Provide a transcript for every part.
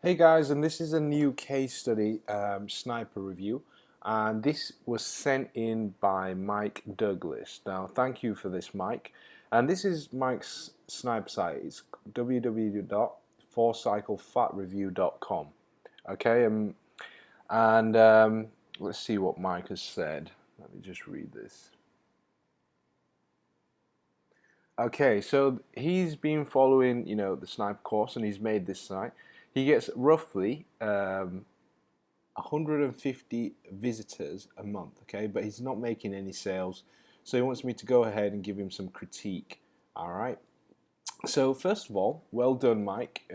Hey guys, and this is a new case study sniper review, and this was sent in by Mike Douglas. Now, thank you for this, Mike. And this is Mike's sniper site. It's www.4cyclefatreview.com. Okay, and let's see what Mike has said. Let me just read this. Okay, so he's been following, the sniper course, and he's made this site. He gets roughly 150 visitors a month, okay, but he's not making any sales, so he wants me to go ahead and give him some critique. All right, so first of all, well done, Mike.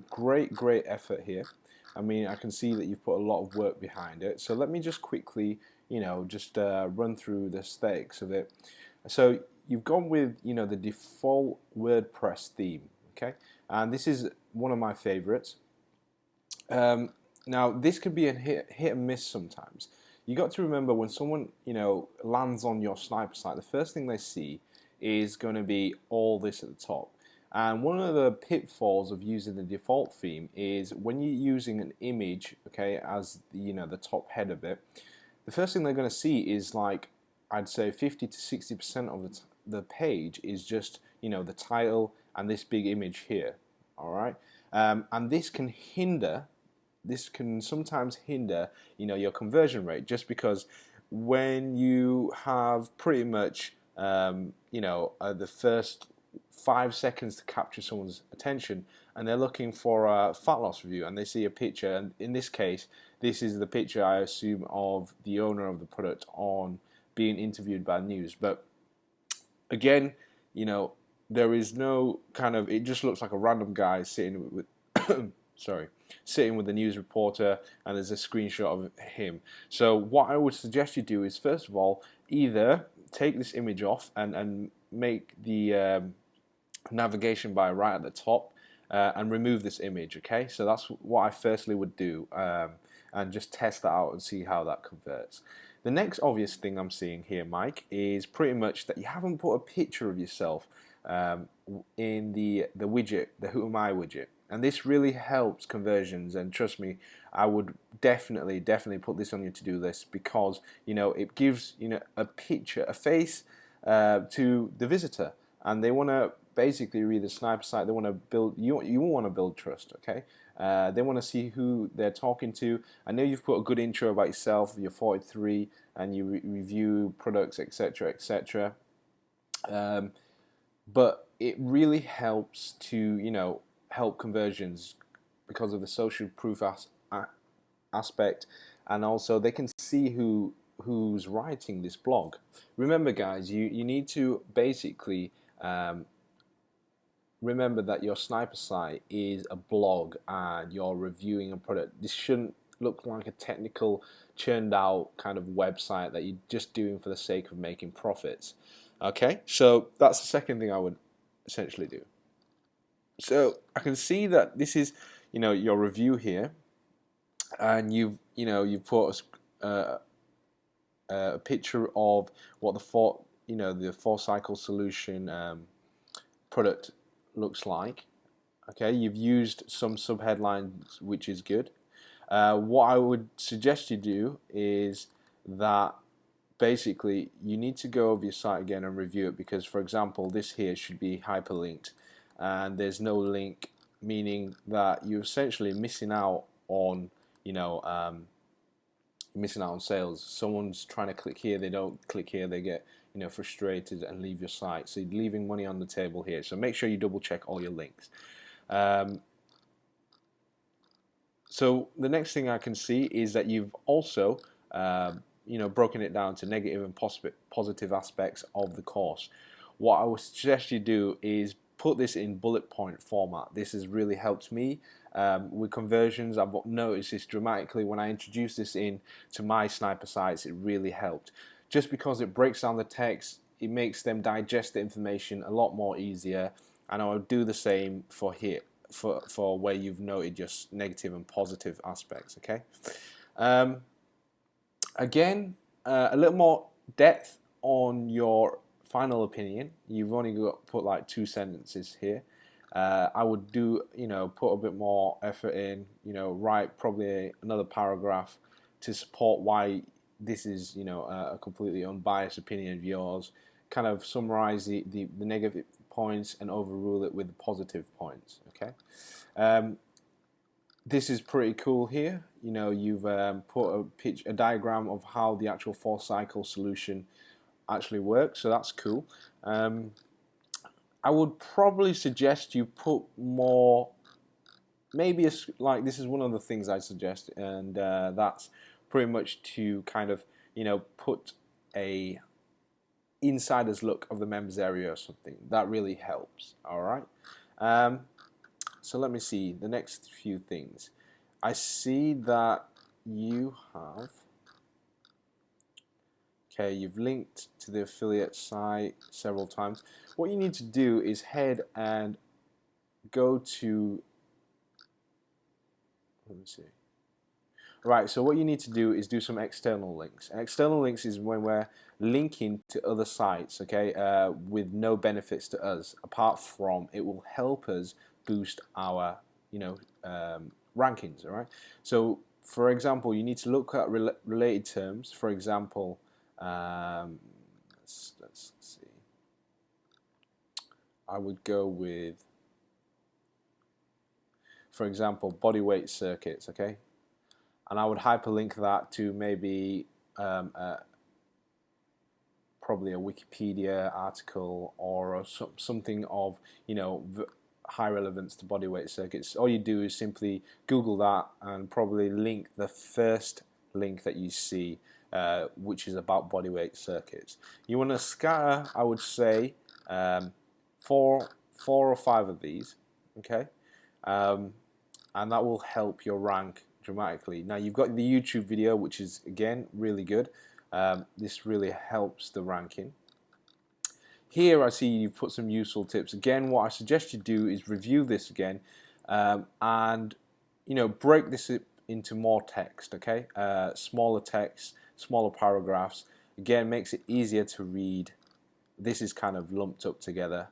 Great effort here. I mean, I can see that you've put a lot of work behind it, so let me just quickly just run through the aesthetics of it. So you've gone with the default WordPress theme, okay, and this is one of my favorites. Now, this could be a hit and miss sometimes. You got to remember, when someone lands on your sniper site, the first thing they see is going to be all this at the top. And one of the pitfalls of using the default theme is when you're using an image, okay, as the top head of it, the first thing they're going to see is, like, I'd say 50 to 60% of the page is just the title and this big image here. All right, and this can sometimes hinder your conversion rate, just because when you have pretty much the first 5 seconds to capture someone's attention, and they're looking for a fat loss review, and they see a picture, and in this case this is the picture, I assume, of the owner of the product on being interviewed by news. But again, there is no kind of, it just looks like a random guy sitting with sitting with the news reporter, and there's a screenshot of him. So what I would suggest you do is, first of all, either take this image off and make the navigation bar right at the top, and remove this image. Okay, so that's what I firstly would do, and just test that out and see how that converts. The next obvious thing I'm seeing here, Mike, is pretty much that you haven't put a picture of yourself in the widget, the Who Am I widget. And this really helps conversions, and trust me, I would definitely put this on your to-do list, because it gives a picture, a face to the visitor, and they want to basically read the sniper site. They want to build, you want to build trust, okay? They want to see who they're talking to. I know you've put a good intro about yourself, you're 43 and you review products, etc., etc. But it really helps to help conversions because of the social proof aspect, and also they can see who's writing this blog. Remember, guys, you need to basically remember that your sniper site is a blog and you're reviewing a product. This shouldn't look like a technical, churned out kind of website that you're just doing for the sake of making profits. Okay, so that's the second thing I would essentially do. So I can see that this is your review here, and you've put a picture of what the four cycle solution product looks like. Okay, you've used some subheadlines, which is good. What I would suggest you do is that basically you need to go over your site again and review it, because, for example, this here should be hyperlinked, and there's no link, meaning that you're essentially missing out on sales. Someone's trying to click here, they don't click here, they get frustrated and leave your site. So you're leaving money on the table here. So make sure you double check all your links. So the next thing I can see is that you've also broken it down to negative and positive aspects of the course. What I would suggest you do is put this in bullet point format. This has really helped me with conversions. I've noticed this dramatically when I introduced this in to my sniper sites. It really helped, just because it breaks down the text. It makes them digest the information a lot more easier, and I would do the same for here, for where you've noted just negative and positive aspects. Okay, again, a little more depth on your final opinion. You've only put like 2 sentences here. I would do, put a bit more effort in, write probably another paragraph to support why this is, a completely unbiased opinion of yours. Kind of summarize the negative points and overrule it with the positive points. Okay. This is pretty cool here. You've put a diagram of how the actual 4-cycle solution actually works, so that's cool. I would probably suggest you put more, maybe like this is one of the things I suggest, and that's pretty much to kind of put a insider's look of the members area or something. That really helps. All right. So let me see the next few things. I see that you have, okay, you've linked to the affiliate site several times. What you need to do is head and go to, let me see. Right, so what you need to do is do some external links. And external links is when we're linking to other sites, okay, with no benefits to us, apart from it will help us boost our, rankings, all right? So, for example, you need to look at related terms. For example, let's see. I would go with, for example, body weight circuits, okay? And I would hyperlink that to maybe probably a Wikipedia article or something of high relevance to body weight circuits. All you do is simply Google that and probably link the first link that you see, which is about body weight circuits. You want to scatter, I would say, four or five of these, okay, and that will help your rank dramatically. Now you've got the YouTube video, which is again really good. This really helps the ranking. Here I see you've put some useful tips. Again, what I suggest you do is review this again, and break this into more text. Okay, smaller text, smaller paragraphs. Again, makes it easier to read. This is kind of lumped up together.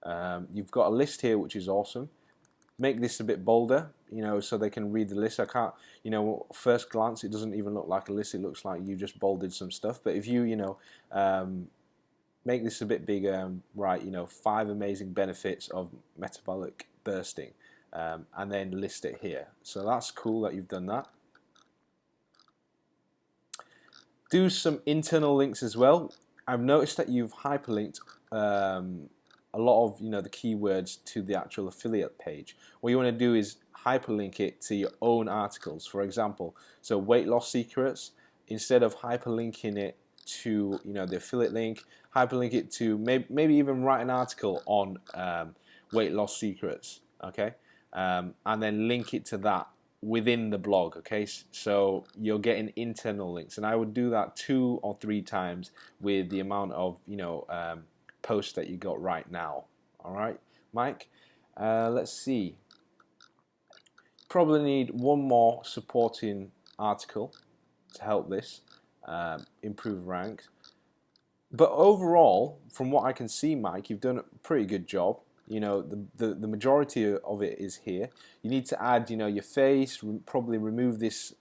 You've got a list here, which is awesome. Make this a bit bolder, so they can read the list. I can't, first glance, it doesn't even look like a list. It looks like you just bolded some stuff. But if you, make this a bit bigger, right, 5 amazing benefits of metabolic bursting, and then list it here. So that's cool that you've done that. Do some internal links as well. I've noticed that you've hyperlinked a lot of the keywords to the actual affiliate page. What you want to do is hyperlink it to your own articles. For example, so weight loss secrets, instead of hyperlinking it to the affiliate link, hyperlink it to maybe even write an article on weight loss secrets, okay, and then link it to that within the blog, okay? So you're getting internal links, and I would do that 2 or 3 times with the amount of posts that you got right now. All right, Mike. Let's see. Probably need one more supporting article to help this improve ranks. But overall, from what I can see, Mike, you've done a pretty good job. The majority of it is here. You need to add, your face. Probably remove this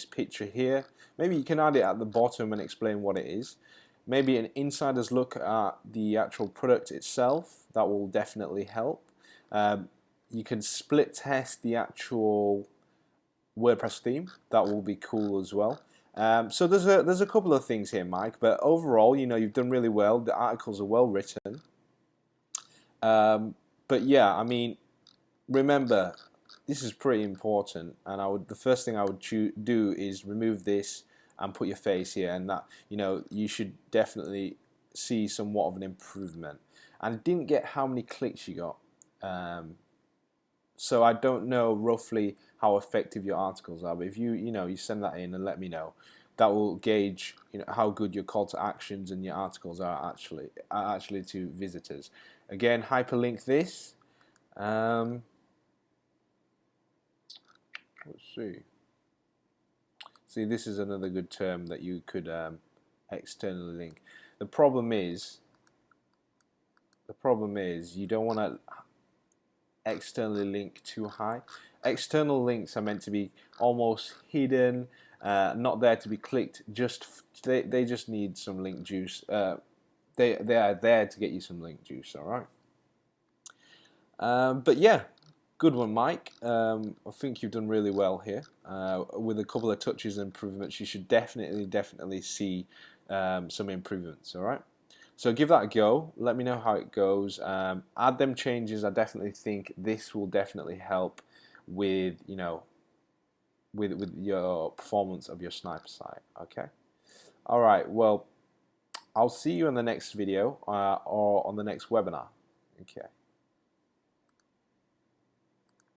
picture here. Maybe you can add it at the bottom and explain what it is. Maybe an insider's look at the actual product itself. That will definitely help. You can split test the actual WordPress theme. That will be cool as well. So there's a couple of things here, Mike. But overall, you've done really well. The articles are well written. But yeah, I mean, remember, this is pretty important. And the first thing I would do is remove this and put your face here, and that you should definitely see somewhat of an improvement. And I didn't get how many clicks you got, so I don't know roughly how effective your articles are. But if you send that in and let me know, that will gauge how good your call to actions and your articles are actually to visitors. Again, hyperlink this. Let's see. See, this is another good term that you could externally link. The problem is problem is you don't want to externally link too high. External links are meant to be almost hidden, not there to be clicked. They just need some link juice. They are there to get you some link juice. All right. But yeah, good one, Mike. I think you've done really well here. With a couple of touches and improvements, you should definitely see some improvements. All right. So give that a go. Let me know how it goes. Add them changes. I definitely think this will definitely help with with your performance of your sniper sight. Okay. All right. Well, I'll see you in the next video or on the next webinar. Okay.